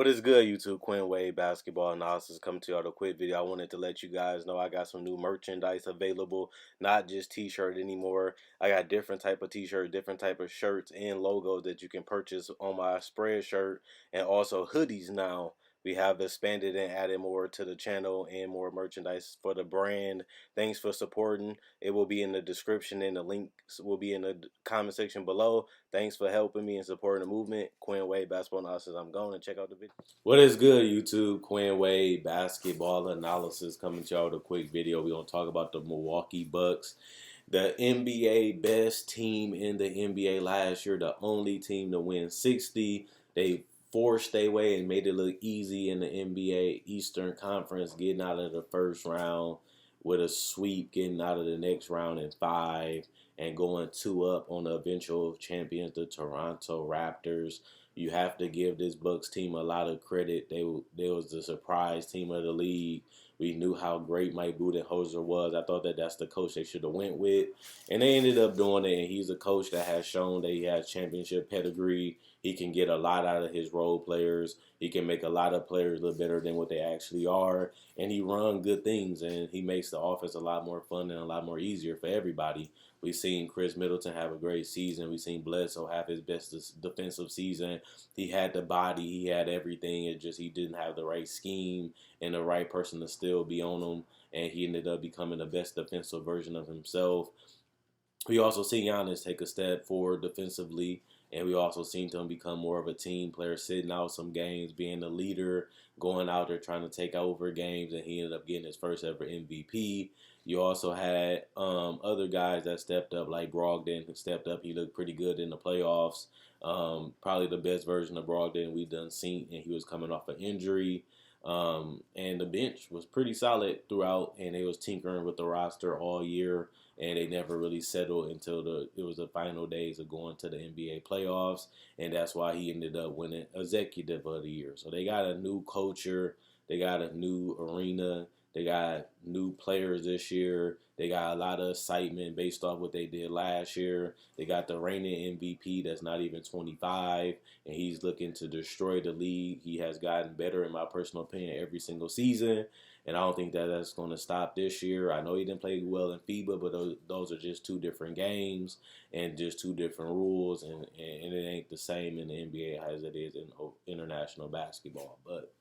is good, YouTube? Quinn Wade Basketball Analysis coming to you with a quick video. I wanted to let you guys know I got some new merchandise available, not just t-shirt anymore. I got different type of t-shirt, different type of shirts and logos that you can purchase on my spread shirt, and also hoodies now. We have expanded and added more to the channel and more merchandise for the brand. Thanks for supporting. It will be in the description and the links will be in the comment section below. Thanks for helping me and supporting the movement. Quinn Wade Basketball Analysis. I'm going to check out the video. What is good, YouTube? Quinn Wade Basketball Analysis coming to y'all with a quick video. We're going to talk about the Milwaukee Bucks, the NBA best team in the NBA last year, the only team to win 60. They forced their way and made it look easy in the NBA Eastern Conference, getting out of the first round with a sweep, getting out of the next round in 5, and going 2 up on the eventual champions, the Toronto Raptors. You have to give this Bucks team a lot of credit. They was the surprise team of the league. We knew how great Mike Budenholzer was. I thought that's the coach they should have went with. And they ended up doing it, and he's a coach that has shown that he has championship pedigree. He can get a lot out of his role players. He can make a lot of players look better than what they actually are. And he runs good things, and he makes the offense a lot more fun and a lot more easier for everybody. We've seen Chris Middleton have a great season. We've seen Bledsoe have his best defensive season. He had the body. He had everything. It just he didn't have the right scheme and the right person to still be on him. And he ended up becoming the best defensive version of himself. We also seen Giannis take a step forward defensively. And we also seen him become more of a team player, sitting out some games, being the leader, going out there trying to take over games, and he ended up getting his first ever MVP. You also had other guys that stepped up, like Brogdon, who stepped up. He looked pretty good in the playoffs. Probably the best version of Brogdon we've done seen, and he was coming off an injury. And the bench was pretty solid throughout, and they was tinkering with the roster all year, and they never really settled until it was the final days of going to the NBA playoffs, and that's why he ended up winning Executive of the Year. So they got a new culture, they got a new arena, they got new players this year. They got a lot of excitement based off what they did last year. They got the reigning MVP that's not even 25, and he's looking to destroy the league. He has gotten better, in my personal opinion, every single season, and I don't think that's going to stop this year. I know he didn't play well in FIBA, but those are just 2 different games and just 2 different rules, and it ain't the same in the NBA as it is in international basketball. But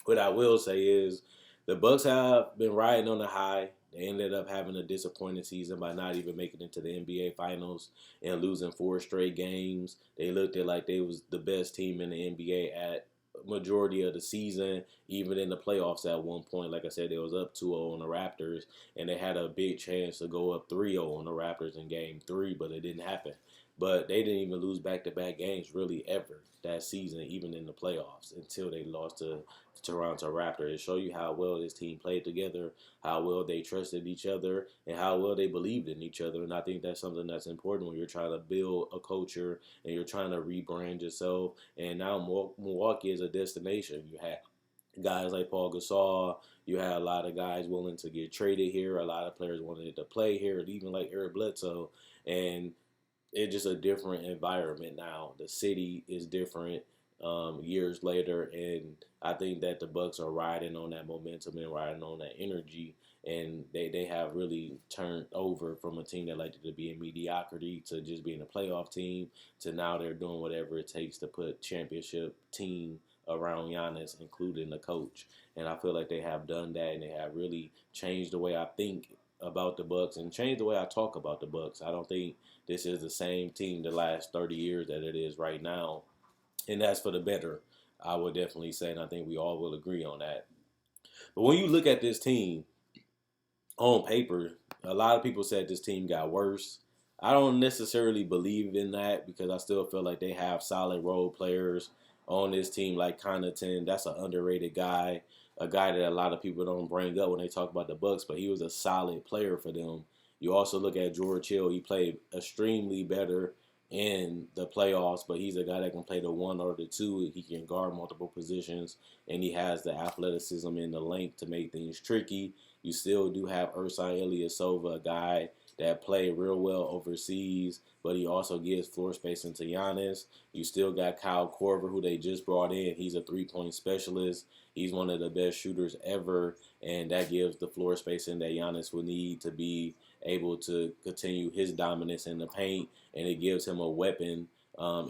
what I will say is the Bucks have been riding on the high. They ended up having a disappointing season by not even making it to the NBA Finals and losing 4 straight games. They looked at like they was the best team in the NBA at majority of the season, even in the playoffs at one point. Like I said, they was up 2-0 on the Raptors, and they had a big chance to go up 3-0 on the Raptors in Game 3, but it didn't happen. But they didn't even lose back-to-back games really ever that season, even in the playoffs, until they lost to the Toronto Raptors. It shows you how well this team played together, how well they trusted each other, and how well they believed in each other. And I think that's something that's important when you're trying to build a culture and you're trying to rebrand yourself. And now Milwaukee is a destination. You have guys like Paul Gasol. You had a lot of guys willing to get traded here. A lot of players wanted to play here, even like Eric Bledsoe. And it's just a different environment now. The city is different years later, and I think that the Bucks are riding on that momentum and riding on that energy, and they have really turned over from a team that liked to be in mediocrity to just being a playoff team to now they're doing whatever it takes to put championship team around Giannis, including the coach. And I feel like they have done that, and they have really changed the way I think about the Bucks and changed the way I talk about the Bucks. I don't think this is the same team the last 30 years that it is right now, and that's for the better, I would definitely say, and I think we all will agree on that. But when you look at this team on paper, a lot of people said this team got worse. I don't necessarily believe in that because I still feel like they have solid role players on this team, like Connaughton. That's an underrated guy, a guy that a lot of people don't bring up when they talk about the Bucks, but he was a solid player for them. You also look at George Hill. He played extremely better in the playoffs, but he's a guy that can play the 1 or the 2. He can guard multiple positions, and he has the athleticism and the length to make things tricky. You still do have Ersan Ilyasova, a guy that play real well overseas, but he also gives floor space into Giannis. You still got Kyle Korver, who they just brought in. He's a three-point specialist. He's one of the best shooters ever, and that gives the floor spacing that Giannis will need to be able to continue his dominance in the paint, and it gives him a weapon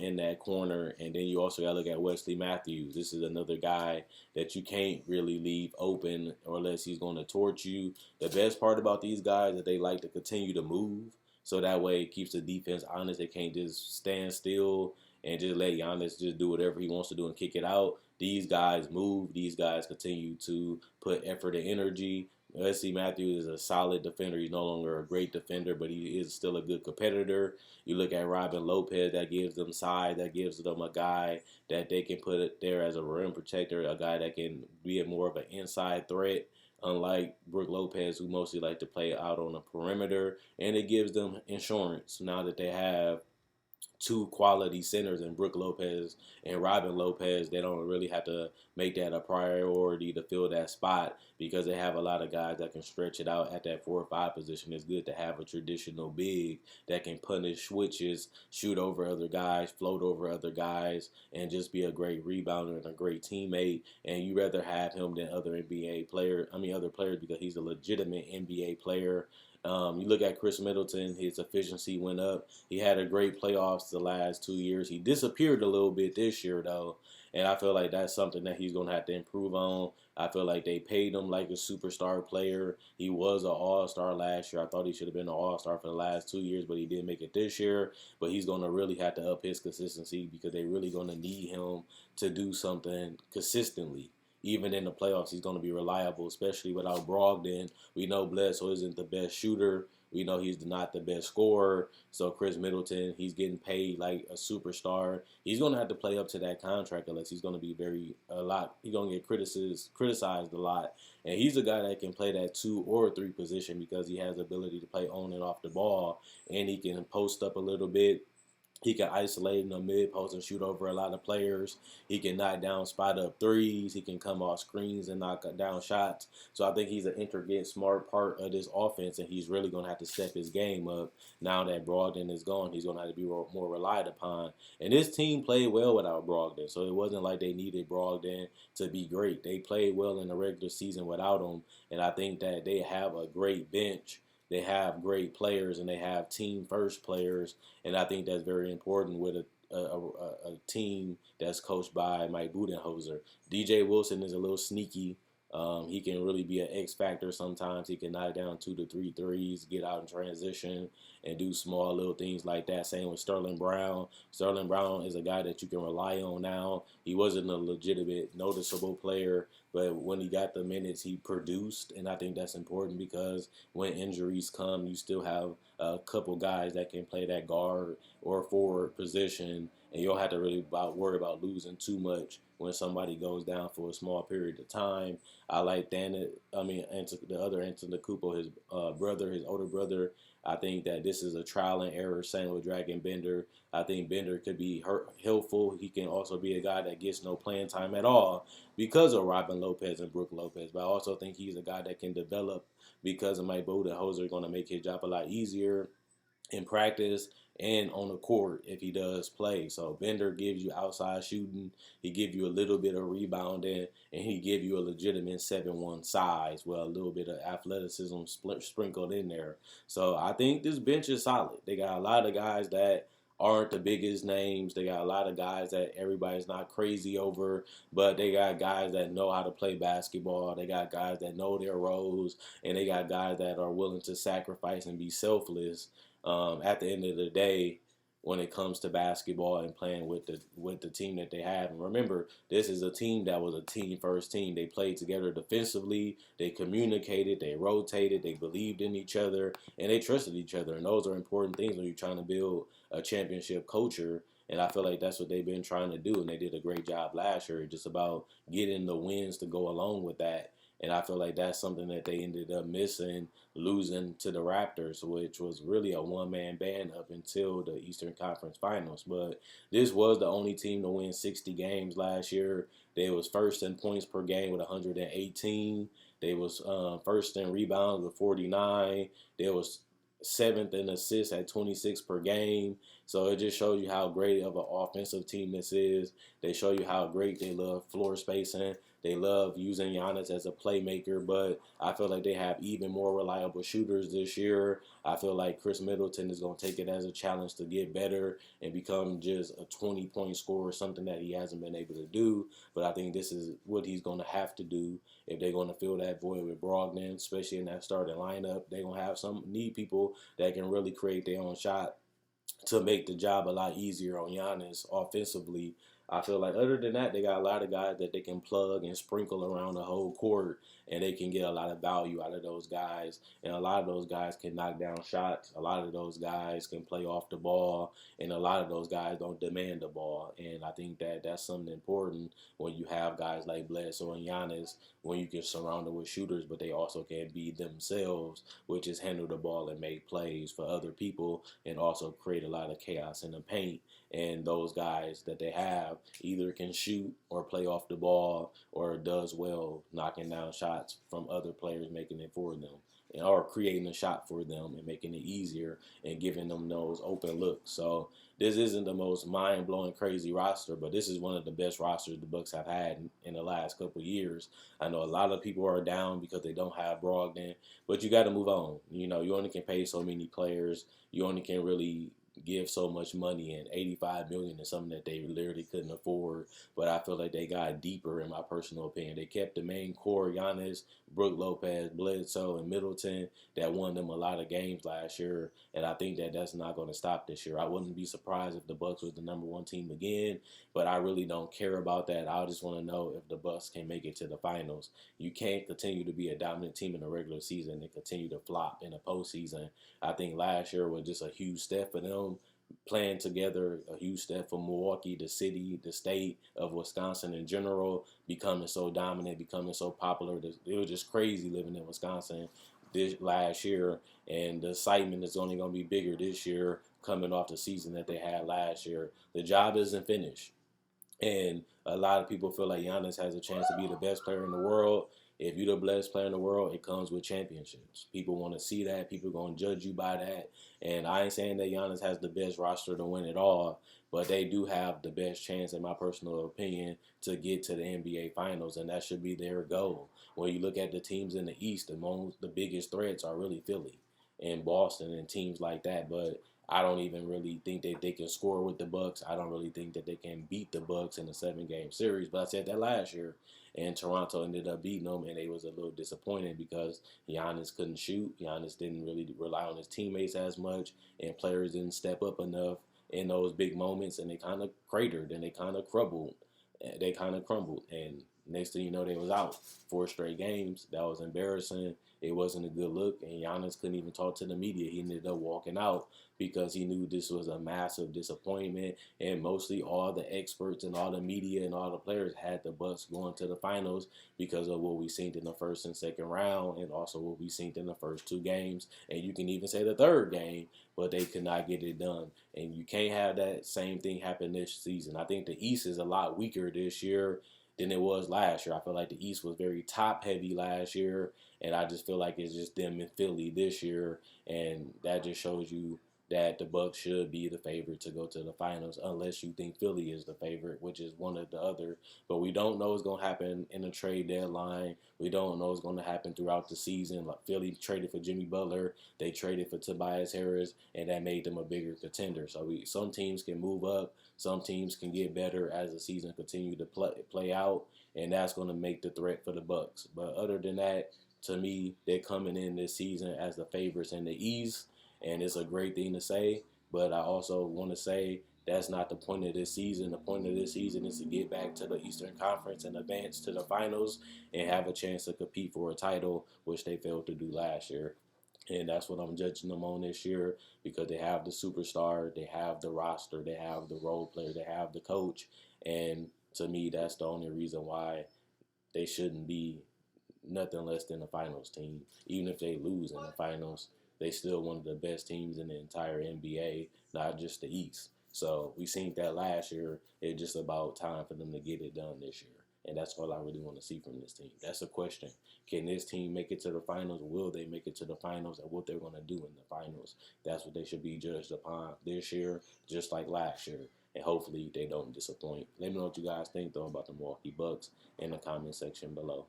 in that corner. And then you also got to look at Wesley Matthews. This is another guy that you can't really leave open or unless he's going to torch you. The best part about these guys is that they like to continue to move. So that way it keeps the defense honest. They can't just stand still and just let Giannis just do whatever he wants to do and kick it out. These guys move. These guys continue to put effort and energy. Wesley Matthews is a solid defender. He's no longer a great defender, but he is still a good competitor. You look at Robin Lopez, that gives them size, that gives them a guy that they can put there as a rim protector, a guy that can be a more of an inside threat, unlike Brook Lopez, who mostly like to play out on the perimeter. And it gives them insurance now that they have two quality centers in Brook Lopez and Robin Lopez. They don't really have to make that a priority to fill that spot because they have a lot of guys that can stretch it out at that 4 or 5 position. It's good to have a traditional big that can punish switches, shoot over other guys, float over other guys, and just be a great rebounder and a great teammate. And you rather have him than other other players because he's a legitimate NBA player. You look at Chris Middleton, his efficiency went up. He had a great playoffs the last 2 years. He disappeared a little bit this year, though, and I feel like that's something that he's going to have to improve on. I feel like they paid him like a superstar player. He was an all-star last year. I thought he should have been an all-star for the last 2 years, but he didn't make it this year. But he's going to really have to up his consistency because they're really going to need him to do something consistently. Even in the playoffs, he's going to be reliable, especially without Brogdon. We know Bledsoe isn't the best shooter. We know he's not the best scorer. So Chris Middleton, he's getting paid like a superstar. He's going to have to play up to that contract unless he's going to be he's going to get criticized a lot. And he's a guy that can play that 2 or 3 position because he has the ability to play on and off the ball. And he can post up a little bit. He can isolate in the mid-post and shoot over a lot of players. He can knock down spot-up threes. He can come off screens and knock down shots. So I think he's an intricate, smart part of this offense, and he's really going to have to step his game up. Now that Brogdon is gone, he's going to have to be more relied upon. And this team played well without Brogdon, so it wasn't like they needed Brogdon to be great. They played well in the regular season without him, and I think that they have a great bench. They have great players and they have team first players, and I think that's very important with a team that's coached by Mike Budenholzer. DJ Wilson is a little sneaky. He can really be an X factor sometimes. He can knock down 2 to 3 threes, get out in transition, and do small little things like that. Same with Sterling Brown. Sterling Brown is a guy that you can rely on now. He wasn't a legitimate, noticeable player, but when he got the minutes, he produced, and I think that's important because when injuries come, you still have a couple guys that can play that guard or forward position, and you don't have to really worry about losing too much when somebody goes down for a small period of time. I like the other Antetokounmpo, his brother, his older brother. I think that this is a trial and error. Same with Dragon Bender. I think Bender could be helpful. He can also be a guy that gets no playing time at all because of Robin Lopez and Brook Lopez. But I also think he's a guy that can develop because of Mike Budenholzer going to make his job a lot easier in practice and on the court if he does play. So Bender gives you outside shooting. He gives you a little bit of rebounding, and he give you a legitimate 7'1" size with a little bit of athleticism sprinkled in there. So I think this bench is solid. They got a lot of guys that aren't the biggest names. They got a lot of guys that everybody's not crazy over, but they got guys that know how to play basketball. They got guys that know their roles, and they got guys that are willing to sacrifice and be selfless at the end of the day when it comes to basketball and playing with the team that they have. And remember, this is a team that was a team first team. They played together defensively, they communicated, they rotated, they believed in each other, and they trusted each other. And those are important things when you're trying to build a championship culture. And I feel like that's what they've been trying to do, and they did a great job last year, just about getting the wins to go along with that. And I feel like that's something that they ended up missing, losing to the Raptors, which was really a one-man band up until the Eastern Conference Finals. But this was the only team to win 60 games last year. They was first in points per game with 118. They was first in rebounds with 49. They was seventh in assists at 26 per game. So it just shows you how great of an offensive team this is. They show you how great they love floor spacing. They love using Giannis as a playmaker, but I feel like they have even more reliable shooters this year. I feel like Chris Middleton is going to take it as a challenge to get better and become just a 20-point scorer, something that he hasn't been able to do. But I think this is what he's going to have to do if they're going to fill that void with Brogdon, especially in that starting lineup. They're going to have some need people that can really create their own shot to make the job a lot easier on Giannis offensively. I feel like other than that, they got a lot of guys that they can plug and sprinkle around the whole court, and they can get a lot of value out of those guys. And a lot of those guys can knock down shots. A lot of those guys can play off the ball, and a lot of those guys don't demand the ball. And I think that that's something important when you have guys like Bledsoe and Giannis, when you get surrounded with shooters, but they also can be themselves, which is handle the ball and make plays for other people, and also create a lot of chaos in the paint. And those guys that they have either can shoot or play off the ball or does well knocking down shots from other players making it for them, or creating a shot for them and making it easier and giving them those open looks. So this isn't the most mind-blowing crazy roster, but this is one of the best rosters the Bucks have had in the last couple of years. I know a lot of people are down because they don't have Brogdon, but you got to move on. You know, you only can pay so many players. You only can really give so much money, and 85 million is something that they literally couldn't afford. But I feel like they got deeper, in my personal opinion. They kept the main core: Giannis, Brook Lopez, Bledsoe, and Middleton, that won them a lot of games last year. And I think that that's not going to stop this year. I wouldn't be surprised if the Bucks was the number one team again, but I really don't care about that. I just want to know if the Bucks can make it to the finals. You can't continue to be a dominant team in the regular season and continue to flop in the postseason. I think last year was just a huge step for them playing together, a huge step for Milwaukee, the city, the state of Wisconsin in general, becoming so dominant, becoming so popular. It was just crazy living in Wisconsin this last year, and the excitement is only going to be bigger this year coming off the season that they had last year. The job isn't finished. And a lot of people feel like Giannis has a chance to be the best player in the world. If you're the best player in the world, it comes with championships. People want to see that. People are going to judge you by that. And I ain't saying that Giannis has the best roster to win it all, but they do have the best chance, in my personal opinion, to get to the NBA Finals, and that should be their goal. When you look at the teams in the East, the biggest threats are really Philly and Boston and teams like that. But I don't even really think that they can score with the Bucks. I don't really think that they can beat the Bucks in a 7-game series. But I said that last year, and Toronto ended up beating them, and they was a little disappointed because Giannis couldn't shoot. Giannis didn't really rely on his teammates as much, and players didn't step up enough in those big moments, and they kind of cratered and they kind of crumbled. And next thing you know, they was out 4 straight games. That was embarrassing. It wasn't a good look, and Giannis couldn't even talk to the media. He ended up walking out because he knew this was a massive disappointment, and mostly all the experts and all the media and all the players had the Bucks going to the finals because of what we seen in the first and second round, and also what we seen in the first 2 games, and you can even say the third game, but they could not get it done. And you can't have that same thing happen this season. I think the East is a lot weaker this year than it was last year. I feel like the East was very top heavy last year, and I just feel like it's just them in Philly this year, and that just shows you that the Bucks should be the favorite to go to the finals, unless you think Philly is the favorite, which is one or the other. But we don't know what's going to happen in the trade deadline. We don't know what's going to happen throughout the season. Like Philly traded for Jimmy Butler, they traded for Tobias Harris, and that made them a bigger contender. So some teams can move up, some teams can get better as the season continues to play out, and that's going to make the threat for the Bucks. But other than that, to me, they're coming in this season as the favorites in the East, and it's a great thing to say. But I also want to say that's not the point of this season. The point of this season is to get back to the Eastern Conference and advance to the finals and have a chance to compete for a title, which they failed to do last year. And that's what I'm judging them on this year, because they have the superstar, they have the roster, they have the role player, they have the coach. And to me, that's the only reason why they shouldn't be nothing less than a finals team. Even if they lose in the finals, they still one of the best teams in the entire NBA, not just the East. So we seen that last year. It's just about time for them to get it done this year. And that's all I really want to see from this team. That's a question. Can this team make it to the finals? Will they make it to the finals? And what they're going to do in the finals? That's what they should be judged upon this year, just like last year. And hopefully they don't disappoint. Let me know what you guys think, though, about the Milwaukee Bucks in the comment section below.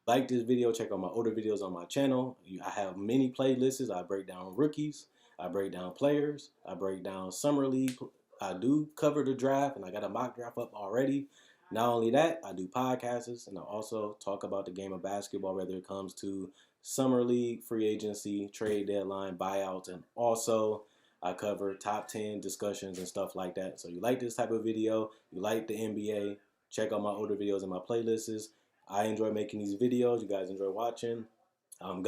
Like this video, check out my older videos on my channel. I have many playlists. I break down rookies, I break down players, I break down summer league. I do cover the draft, and I got a mock draft up already. Not only that, I do podcasts, and I also talk about the game of basketball, whether it comes to summer league, free agency, trade deadline, buyouts, and also I cover top 10 discussions and stuff like that. So you like this type of video, you like the NBA, check out my older videos and my playlists. I enjoy making these videos. You guys enjoy watching.